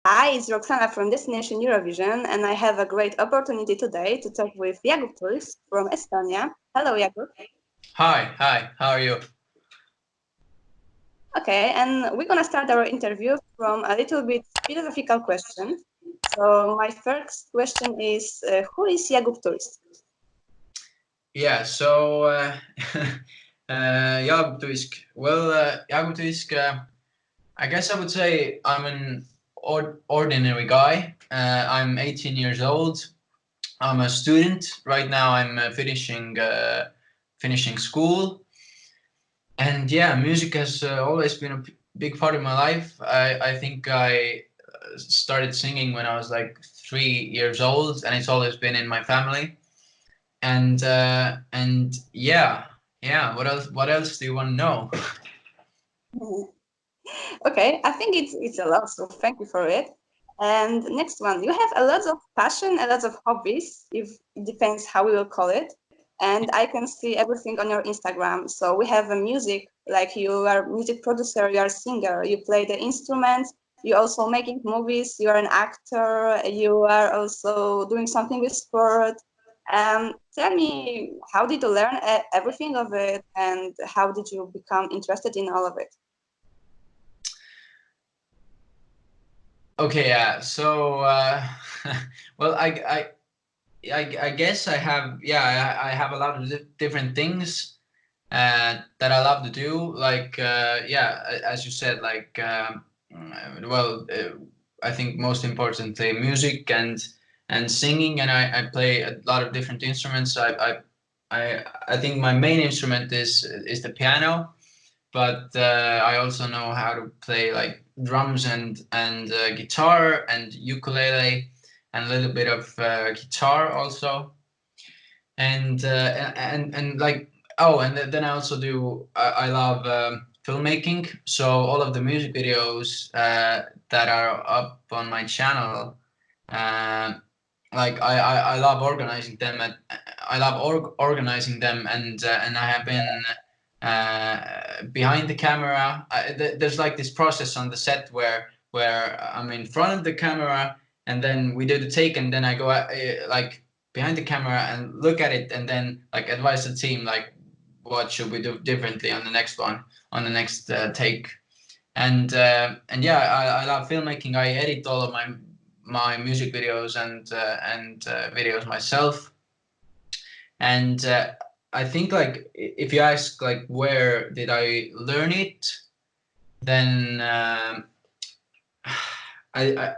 Hi, it's Roksana from Destination Eurovision, and I have a great opportunity today to talk with Jaagup Tuisk from Estonia. Hello, Jaagup. Hi, how are you? Okay, and we're gonna start our interview from a little bit philosophical question. So my first question is, who is Jaagup Tuisk? Yeah, so Jaagup Tuisk. Well, Jaagup Tuisk, I guess I would say I'm an ordinary guy. I'm 18 years old. I'm a student. Right now I'm finishing school. And yeah, music has always been a big part of my life. I think I started singing when I was like 3 years old, and it's always been in my family. And yeah. What else do you want to know? Okay, I think it's a lot, so thank you for it. And next one, you have a lot of passion, a lot of hobbies, if it depends how we will call it. And I can see everything on your Instagram. So we have a music, like you are a music producer, you are a singer, you play the instruments, you also making movies, you are an actor, you are also doing something with sport. Tell me, how did you learn everything of it, and how did you become interested in all of it? Okay, yeah. So, well, I guess I have, yeah, I have a lot of different things that I love to do. Like, yeah, as you said, like, well, I think most importantly, music and singing, and I play a lot of different instruments. I think my main instrument is the piano, but I also know how to play like drums and guitar and ukulele and a little bit of guitar also. And like, oh, and then I also do I love filmmaking. So all of the music videos that are up on my channel, uh, like I love organizing them, and I love organizing them, and I have been behind the camera. There's like this process on the set where I'm in front of the camera, and then we do the take, and then I go like behind the camera and look at it, and then like advise the team like what should we do differently on the next one, on the next take. And yeah, I love filmmaking. I edit all of my music videos and videos myself. And I think like if you ask like where did I learn it, then I, I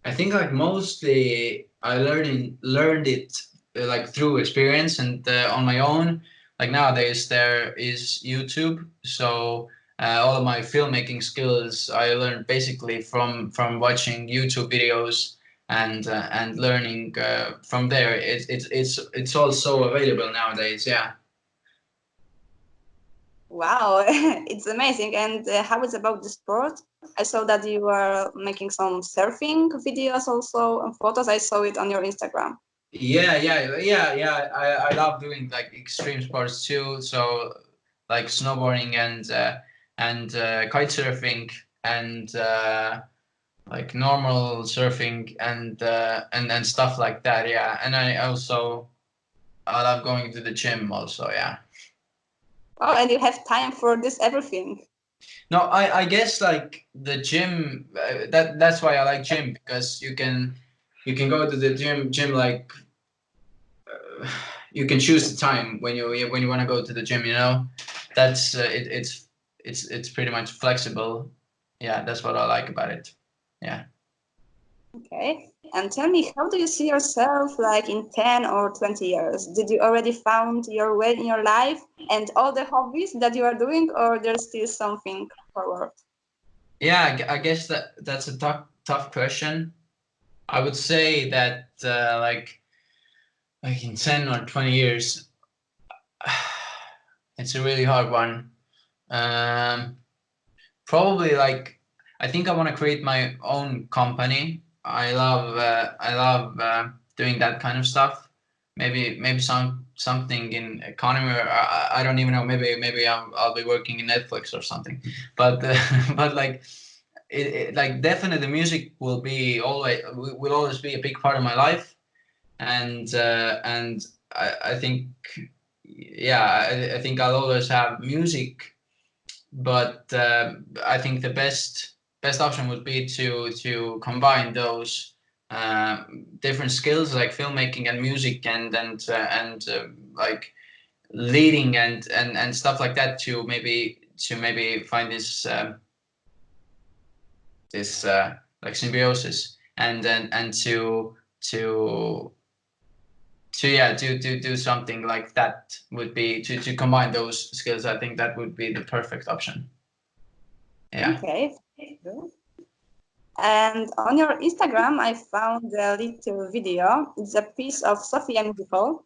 I think like mostly I learned it like through experience and on my own. Like nowadays there is YouTube, so all of my filmmaking skills I learned basically from watching YouTube videos and learning from there. It's also available nowadays. Yeah. Wow, it's amazing. And how is about the sport? I saw that you were making some surfing videos also and photos. I saw it on your Instagram. Yeah. I love doing like extreme sports too. So like snowboarding and kite surfing and like normal surfing and stuff like that. Yeah, and I love going to the gym also. Yeah. Oh, and you have time for this everything. No, I guess like the gym. That's why I like gym because you can go to the gym like you can choose the time when you want to go to the gym. That's it's pretty much flexible. Yeah, that's what I like about it. Yeah. Okay. And tell me, how do you see yourself like in 10 or 20 years? Did you already found your way in your life and all the hobbies that you are doing, or there's still something forward? Yeah, I guess that's a tough question. I would say that like in 10 or 20 years, it's a really hard one. Um, Probably like I think I want to create my own company. I love doing that kind of stuff. Maybe something in economy, or I don't even know. Maybe I'll be working in Netflix or something. But but like like definitely the music will always be a big part of my life, and I think, yeah, I think I'll always have music, but I think the best option would be to combine those different skills like filmmaking and music and like leading and stuff like that, to maybe find this like symbiosis, and to yeah to do something like that, would be to combine those skills. I think that would be the perfect option. Yeah. Okay. Good. And on your Instagram, I found a little video. It's a piece of Sofia musical,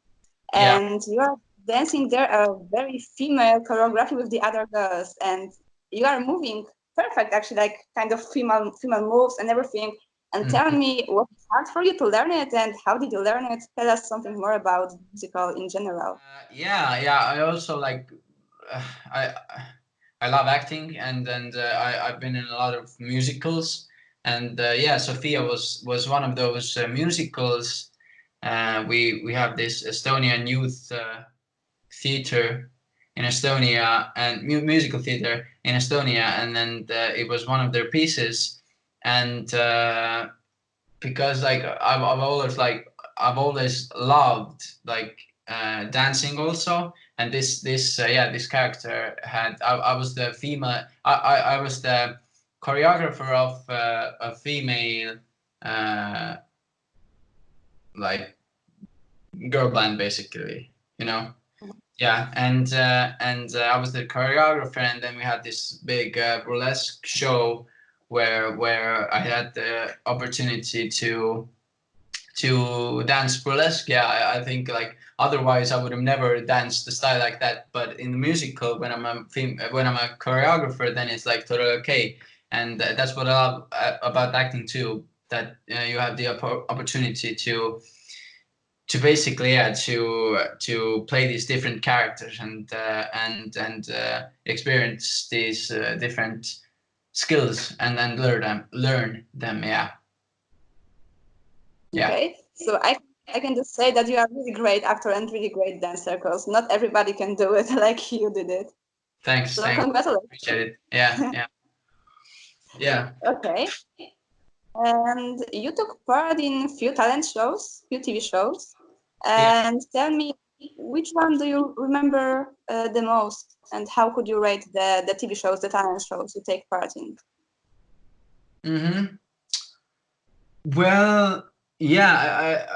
Yeah. and you are dancing there a very female choreography with the other girls, and you are moving perfect, actually, like kind of female moves and everything. And tell me, was it hard for you to learn it, and how did you learn it? Tell us something more about musical in general. Yeah. I also like uh, I I love acting, and I've been in a lot of musicals, and yeah, Sophia was one of those musicals. We have this Estonian youth theater in Estonia, and musical theater in Estonia, and then it was one of their pieces, and because like I've always loved like dancing also, and this character had I was the female I was the choreographer of a female uh, like girl band, basically, you know. Yeah, and I was the choreographer, and then we had this big burlesque show where I had the opportunity to dance burlesque. Yeah, I think like otherwise I would have never danced the style like that. But in the musical, when I'm a choreographer, then it's like totally okay. And that's what I love about acting too. That you have the opportunity to basically, yeah, to play these different characters and experience these different skills, and then learn them. Yeah. Yeah. Okay, so I can just say that you are really great actor and really great dancer, because not everybody can do it like you did it. Thanks. So Thanks. congratulations. Appreciate it. Yeah. Yeah. Yeah. Okay. And you took part in few talent shows, few TV shows. Yeah. And tell me, which one do you remember the most, and how could you rate the TV shows, the talent shows you take part in? Mm-hmm. Well, yeah,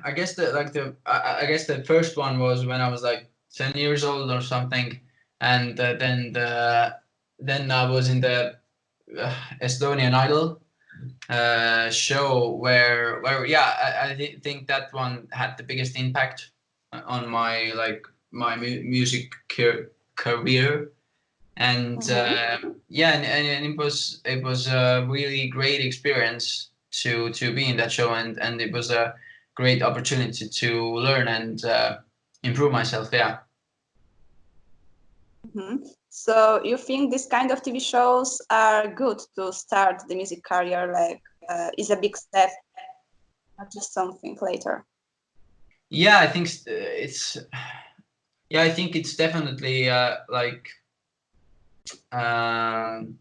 I guess I guess the first one was when I was like 10 years old or something, and then I was in the Estonian Idol show, where yeah, think that one had the biggest impact on my like my music career, and yeah, and it was a really great experience to be in that show, and it was a great opportunity to learn and improve myself. Yeah. So you think this kind of TV shows are good to start the music career, like is a big step, not just something later? Yeah, I think I think it's definitely like um,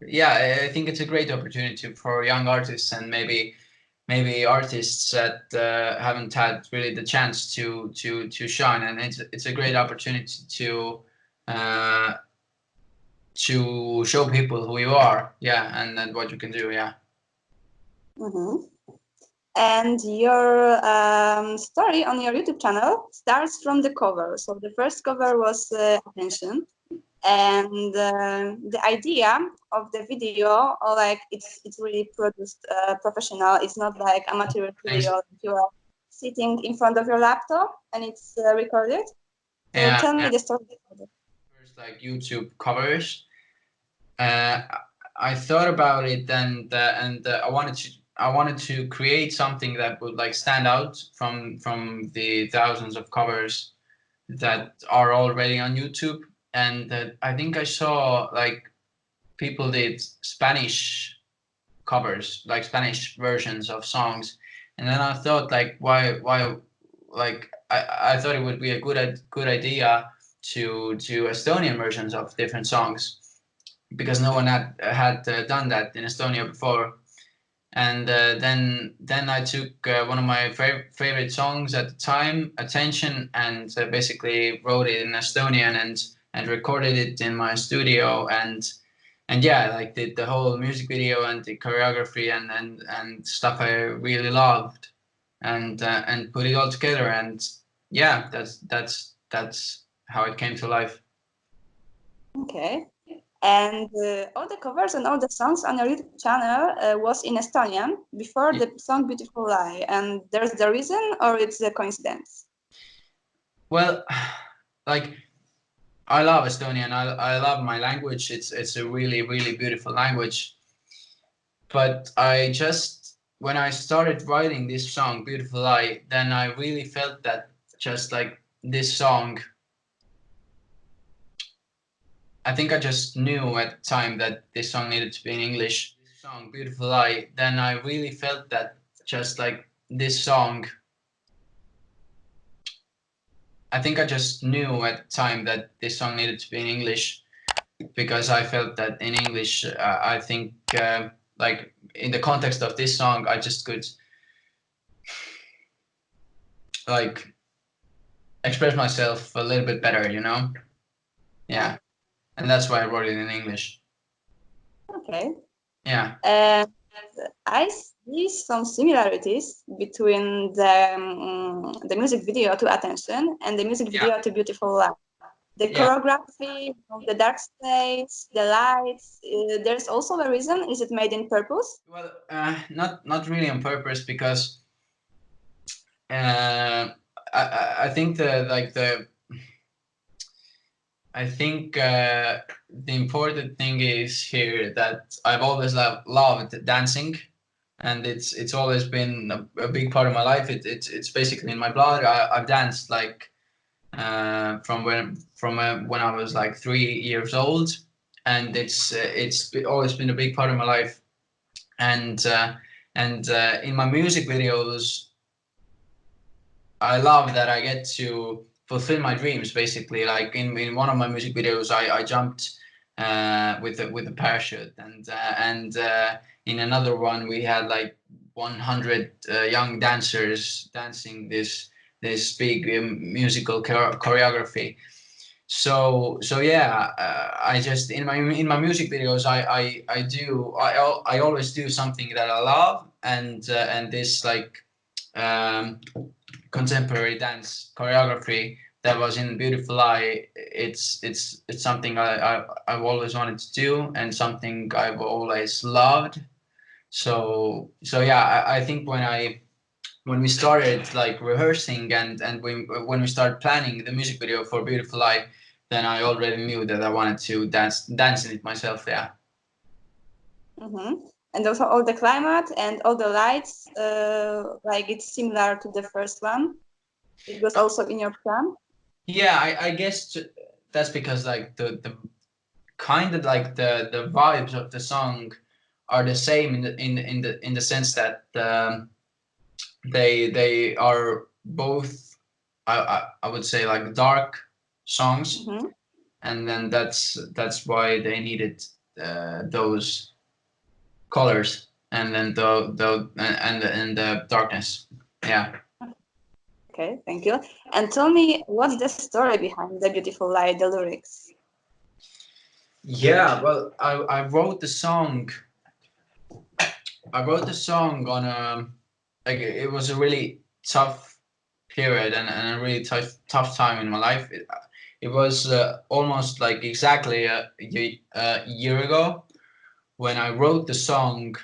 yeah, I think it's a great opportunity for young artists, and maybe artists that haven't had really the chance to shine, and it's a great opportunity uh, to show people who you are. Yeah, and what you can do. Yeah. Mm-hmm. And your story on your YouTube channel starts from the cover. So the first cover was Attention. And the idea of the video, or like it's really produced professional. It's not like amateur Thanks. video. You are sitting in front of your laptop and it's recorded. So Yeah. tell me Yeah. the story. First, like YouTube covers. Uh, I thought about it, and I wanted to create something that would like stand out from the thousands of covers that are already on YouTube. And I think I saw like people did Spanish covers, like Spanish versions of songs, and then I thought like why like I thought it would be a good idea to do Estonian versions of different songs because no one had done that in Estonia before. And then I took one of my favorite songs at the time, Attention, and basically wrote it in Estonian and recorded it in my studio and yeah, like did the whole music video and the choreography and stuff I really loved and put it all together, and yeah, that's how it came to life. Okay. And all the covers and all the songs on your YouTube channel was in Estonian before the song Beautiful Lie. And there's the reason, or it's a coincidence? Well, like I love Estonian. I love my language. It's a really beautiful language. But I just when I started writing this song, Beautiful Lie, then I really felt that just like this song, I think I just knew at the time that this song needed to be in English. This song, Beautiful Lie, then I really felt that just like this song, I think I just knew at the time that this song needed to be in English because I felt that in English, I think like in the context of this song, I just could like express myself a little bit better, you know? Yeah. And that's why I wrote it in English. Okay. Yeah. And I see some similarities between the music video to Attention and the music video to Beautiful Lie. The choreography, the dark stage, the lights. There's also a reason. Is it made in purpose? Well, not really on purpose because I think the important thing is here that I've always loved dancing, and it's always been a big part of my life. It's basically in my blood. I've danced like from when I was like 3 years old, and it's always been a big part of my life. And in my music videos, I love that I get to fulfill my dreams. Basically, like in one of my music videos, I jumped with a parachute, and in another one we had like 100 young dancers dancing this big musical choreography. So yeah, I just in my music videos I always do something that I love, and this like um, contemporary dance choreography that was in Beautiful Lie. It's something I've always wanted to do and something I've always loved. So yeah, I think when we started like rehearsing and when we started planning the music video for Beautiful Lie, then I already knew that I wanted to dance in it myself. Yeah. Mm-hmm. And also all the climate and all the lights, like it's similar to the first one. It was also in your plan. Yeah, I guess that's because like the kind of like the vibes of the song are the same in the sense that they are both I would say like dark songs, Mm-hmm. and then that's why they needed those colors and then and the darkness. Yeah. Okay, thank you. And tell me, what's the story behind the Beautiful Lie, the lyrics? Yeah, well, I wrote the song. I wrote the song on like it was a really tough period and a really tough time in my life. It was almost like exactly a year ago when I wrote the song,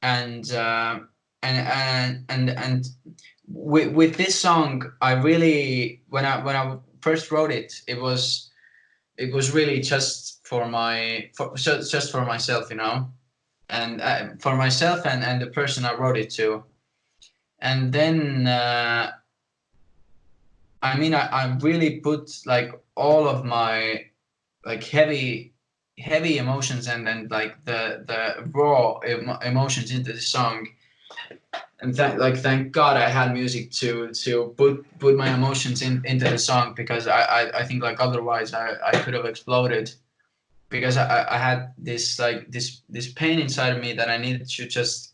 and and with this song I really when I first wrote it, it was really just for just for myself, you know, and for myself and the person I wrote it to. And then I mean I really put like all of my like heavy emotions and like the raw emotions into the song. And thank God I had music to put my emotions into the song, because I think like otherwise I could have exploded, because I had this like this pain inside of me that I needed to just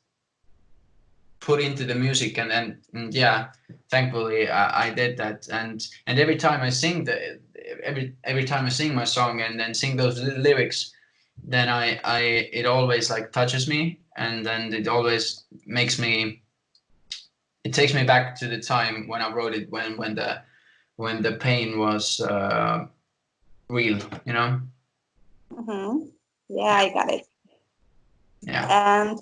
put into the music, and yeah, thankfully I did that. And every time I sing every time I sing my song and then sing those lyrics, then I it always like touches me, and then it always makes me, it takes me back to the time when I wrote it, when the pain was real, you know. Yeah, I got it. Yeah. And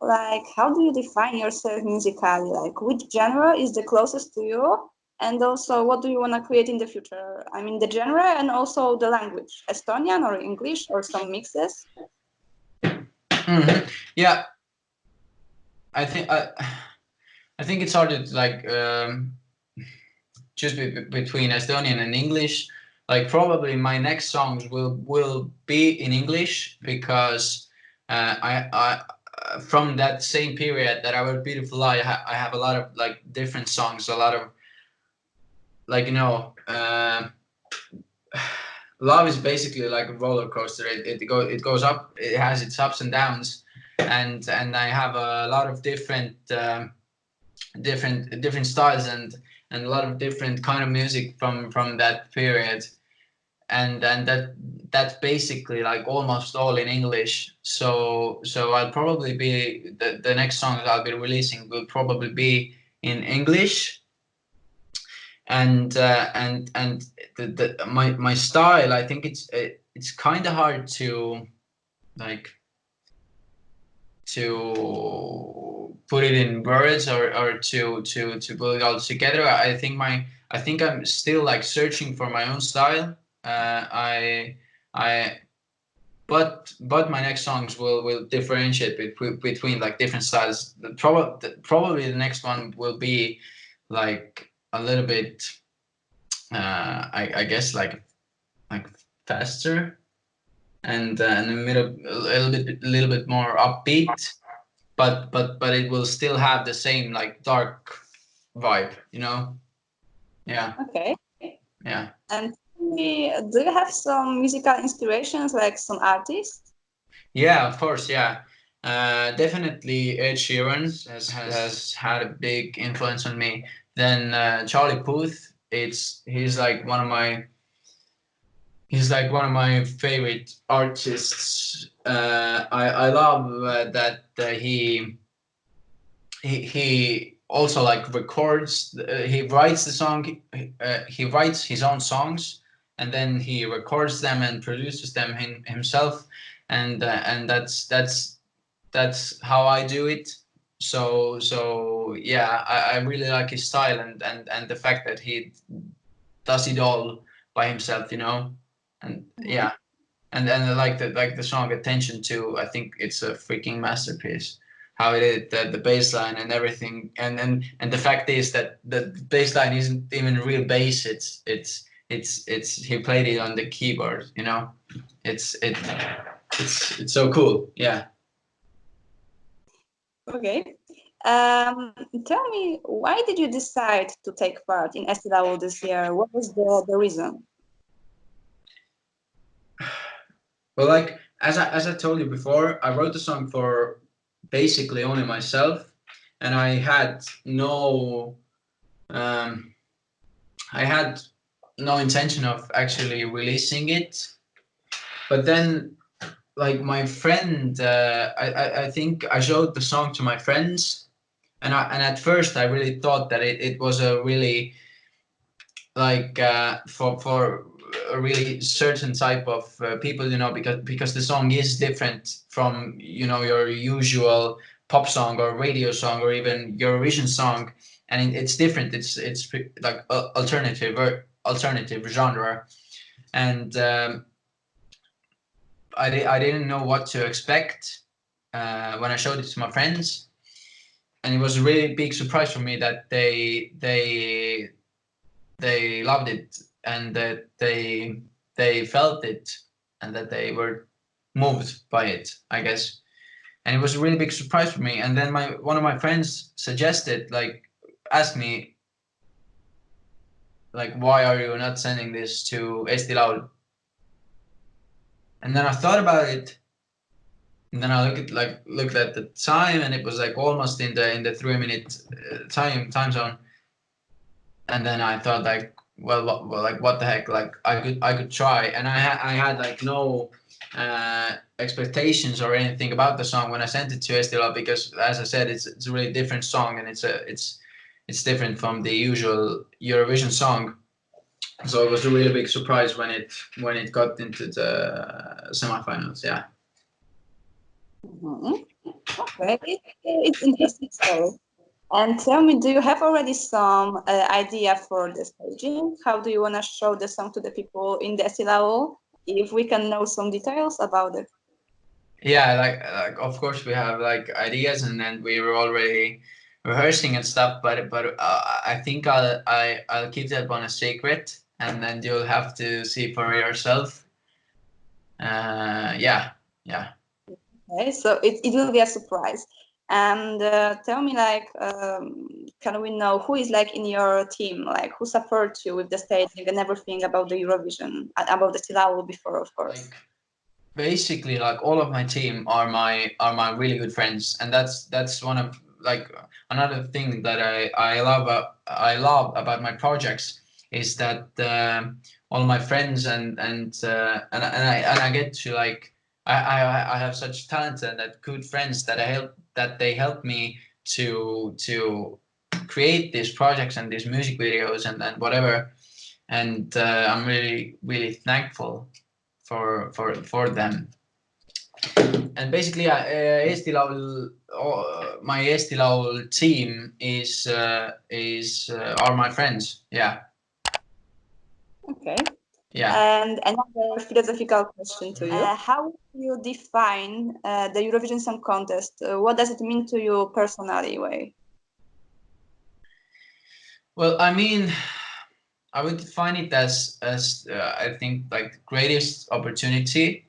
like, how do you define yourself musically? Like, which genre is the closest to you? And also, what do you want to create in the future? I mean, the genre and also the language, Estonian or English or some mixes. Yeah, I think I think it's hard to like choose between Estonian and English. Like probably my next songs will be in English, because I from that same period that I wrote Beautiful Lie, I have a lot of like different songs, a lot of like, you know, love is basically like a roller coaster. It goes up, it has its ups and downs, and I have a lot of different styles and a lot of different kind of music from that period, and that's basically like almost all in English. So I'll probably be the next songs I'll be releasing will probably be in English, and my style, I think it's kind of hard to like to put it in words, or to put it all together. I think I'm still like searching for my own style. I but my next songs will differentiate between like different styles. Probably the next one will be like a little bit I guess like faster, and a little bit more upbeat, but it will still have the same like dark vibe, you know. Yeah. Okay. Yeah. And do you have some musical inspirations, like some artists? Yeah, of course. Yeah. Definitely Ed Sheeran has had a big influence on me. Then Charlie Puth, he's like one of my favorite artists. I love that he also like records. He writes the song. He writes his own songs, and then he records them and produces them himself. And that's how I do it. So yeah, I really like his style, and the fact that he does it all by himself, you know. And yeah, and I like the song Attention too. I think it's a freaking masterpiece. How it is, the bass line and everything, and the fact is that the bass line isn't even real bass. It's he played it on the keyboard, you know. It's so cool. Yeah. Okay. Tell me, why did you decide to take part in Eesti Laul this year? What was the reason? Well, like as I told you before, I wrote the song for basically only myself, and um, I had no intention of actually releasing it. But then, like my friend, I think I showed the song to my friends, and at first I really thought that it was a really like for a really certain type of people, you know, because the song is different from, you know, your usual pop song or radio song or even Eurovision song, and it's different. It's like alternative genre, and I didn't know what to expect when I showed it to my friends, and it was a really big surprise for me that they loved it and that they felt it. and that they were moved by it, I guess. And it was a really big surprise for me. And then one of my friends suggested, like, asked me, like, why are you not sending this to Eesti Laul? And then I thought about it, and then I looked at the time, and it was like almost in the 3 minute time zone. And then I thought, like, well, what the heck? Like, I could try, and I had like no expectations or anything about the song when I sent it to Eesti Laul, because, as I said, it's a really different song, and it's different from the usual Eurovision song. So it was a really big surprise when it got into the semifinals. Yeah. Okay, it's interesting story. And tell me, do you have already some idea for the staging? How do you want to show the song to the people in the Eesti Laul? If we can know some details about it. Yeah, like of course we have like ideas, and then we were already rehearsing and stuff. But I think I'll keep that one a secret, and then you'll have to see for yourself. Yeah. Okay, so it will be a surprise. And tell me, like, can we know who is like in your team, like who supports you with the staging and everything about the Eurovision, about the Eesti Laul before, of course. Like, basically, like, all of my team are my really good friends, and that's one of, like, another thing that I love about my projects is that all my friends and I get to, like, I have such talented and good friends that they help me to create these projects and these music videos and whatever, and I'm really thankful for them. And basically, Eesti Laul, my Eesti Laul team is are my friends. Yeah. Okay. Yeah. And another philosophical question to you: how do you define the Eurovision Song Contest? What does it mean to you personally? Way. Well, I mean, I would define it as I think, like, the greatest opportunity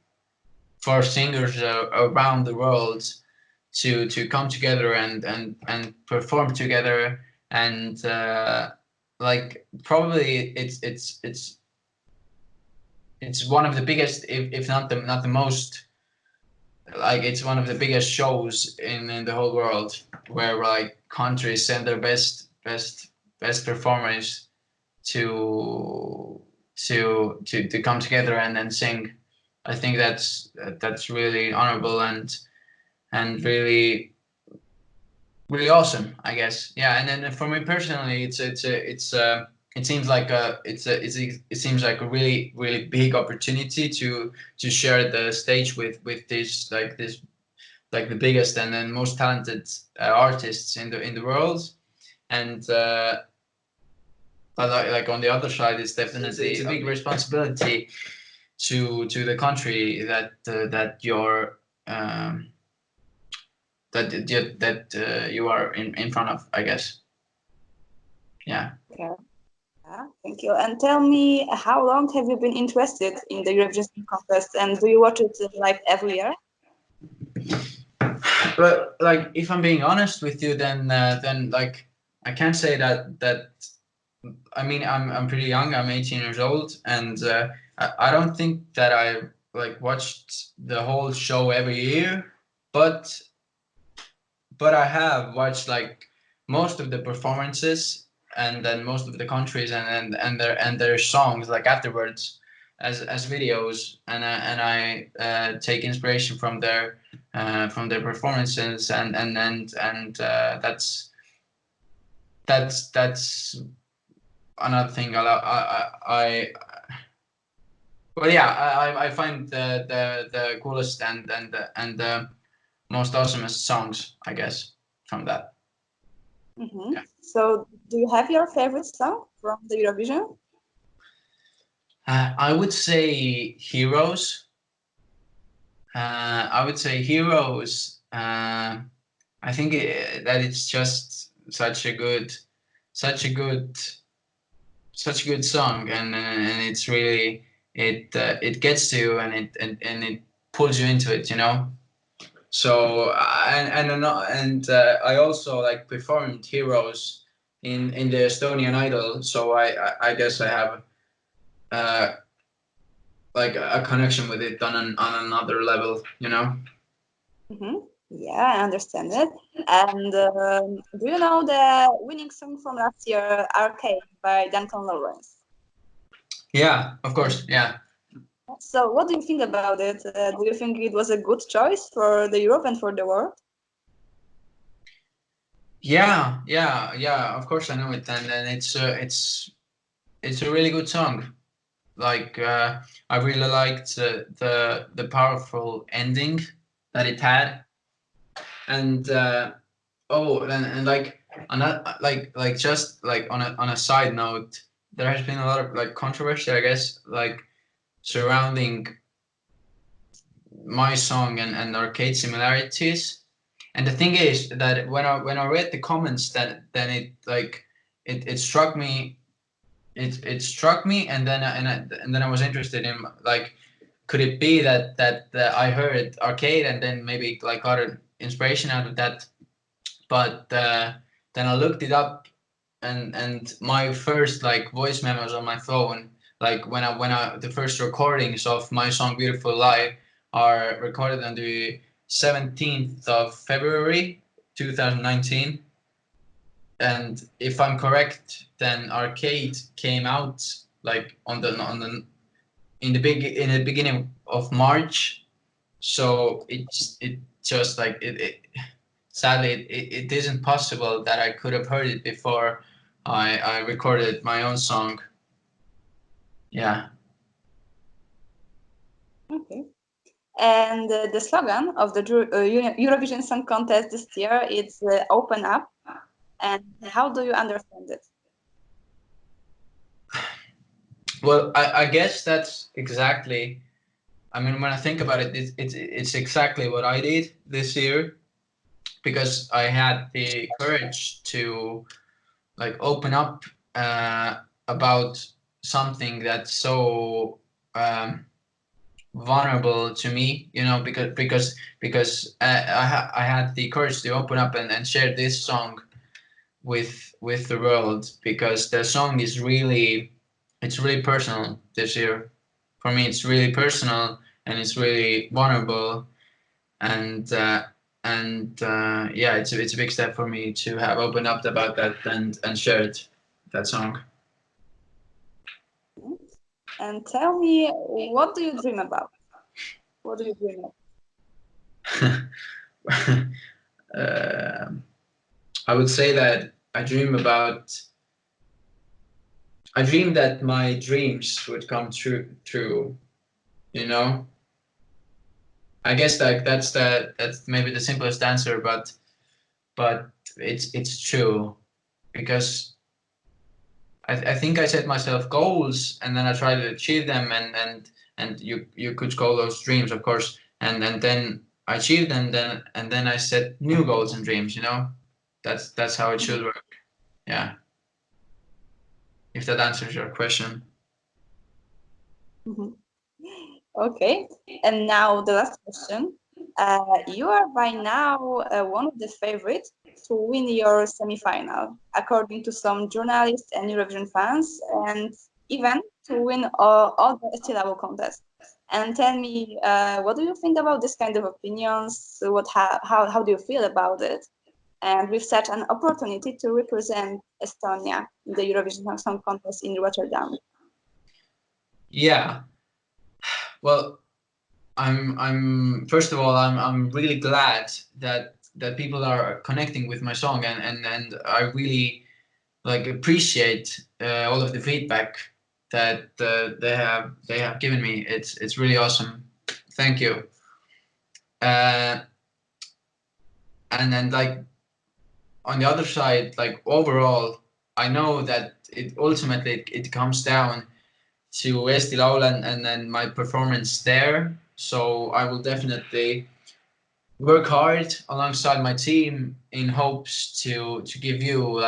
for singers around the world to come together and perform together, and like, probably it's one of the biggest, if not the most, like, it's one of the biggest shows in the whole world, where, like, countries send their best performers to to come together and then sing. I think that's really honorable and really awesome, I guess. Yeah. And then for me personally, it seems like it seems like a really big opportunity to share the stage with this, like the biggest and then most talented artists in the world. And but like on the other side, it's definitely it's a big responsibility to the country that you're that you are in front of, I guess. Yeah. Okay. Yeah, thank you. And tell me, how long have you been interested in the Eurovision Song Contest, and do you watch it like every year? But, like, if I'm being honest with you, then like, I can't say that. I mean, I'm pretty young. I'm 18 years old, and I don't think that I, like, watched the whole show every year, but I have watched, like, most of the performances, and then most of the countries and their songs, like, afterwards, as videos, and I take inspiration from their performances, and that's another thing I well, yeah, I find the coolest and the most awesomest songs, I guess, from that. Mm-hmm. Yeah. So, do you have your favorite song from the Eurovision? I would say Heroes. I would say Heroes. I think that it's just such a good song, and it gets to you, and it pulls you into it, you know. So I also like performed Heroes in the Estonian Idol, so I guess I have like a connection with it on another level, you know. Yeah, I understand it. And do you know the winning song from last year, Arcade by Duncan Lawrence? Yeah, of course. Yeah. So what do you think about it? Do you think it was a good choice for the Europe and for the world? Yeah, of course I know it, and it's a really good song. Like I really liked the powerful ending that it had, and and like on a, like just like on a side note, there has been a lot of like controversy, I guess, like surrounding my song and Arcade similarities. And the thing is that when I read the comments, then it like it struck me, it struck me, and then I was interested in like, could it be that I heard Arcade and then maybe like got an inspiration out of that. But then I looked it up, and my first like voice memos on my phone, like when I the first recordings of my song Beautiful Lie are recorded on the 17th of February 2019. And if I'm correct, then Arcade came out like in the beginning of March. So it just like it sadly it isn't possible that I could have heard it before I recorded my own song. Yeah. Okay. And the slogan of the Eurovision Song Contest this year is "Open Up." And how do you understand it? Well, I guess that's exactly. I mean, when I think about it, it's exactly what I did this year, because I had the courage to like open up about something that's so vulnerable to me, you know, because I had the courage to open up and share this song with the world, because the song is really, it's really personal this year for me. It's really personal, and it's really vulnerable, and yeah, it's a big step for me to have opened up about that and shared that song. And tell me, what do you dream about? What do you dream of? I would say that I dream that my dreams would come true, you know. I guess like that's maybe the simplest answer, but it's true, because I think I set myself goals, and then I try to achieve them, and you could call those dreams, of course, and then I achieve them, then I set new goals and dreams, you know. That's how it should work. Yeah. If that answers your question. Okay, and now the last question. You are by now one of the favorites to win your semi-final, according to some journalists and Eurovision fans, and even to win all the Eesti Laul contests. And tell me, what do you think about this kind of opinions? How do you feel about it? And with such an opportunity to represent Estonia in the Eurovision Song Contest in Rotterdam. Yeah. Well, I'm first of all, I'm really glad that people are connecting with my song, and I really like appreciate all of the feedback that they have given me. It's really awesome. Thank you. Uh, and then like on the other side, like overall, I know that it ultimately it comes down to Eesti Laul and then my performance there. So I will definitely work hard alongside my team in hopes to give you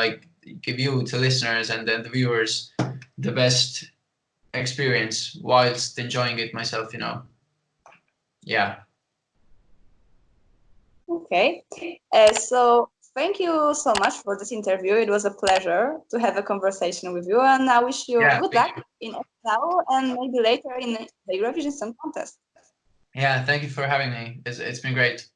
to listeners and then the viewers the best experience whilst enjoying it myself, you know. Yeah. Okay. So thank you so much for this interview. It was a pleasure to have a conversation with you, and I wish you Yeah, good thank luck you. in Excel and maybe later in the Eurovision Song Contest. Yeah, thank you for having me. It's been great.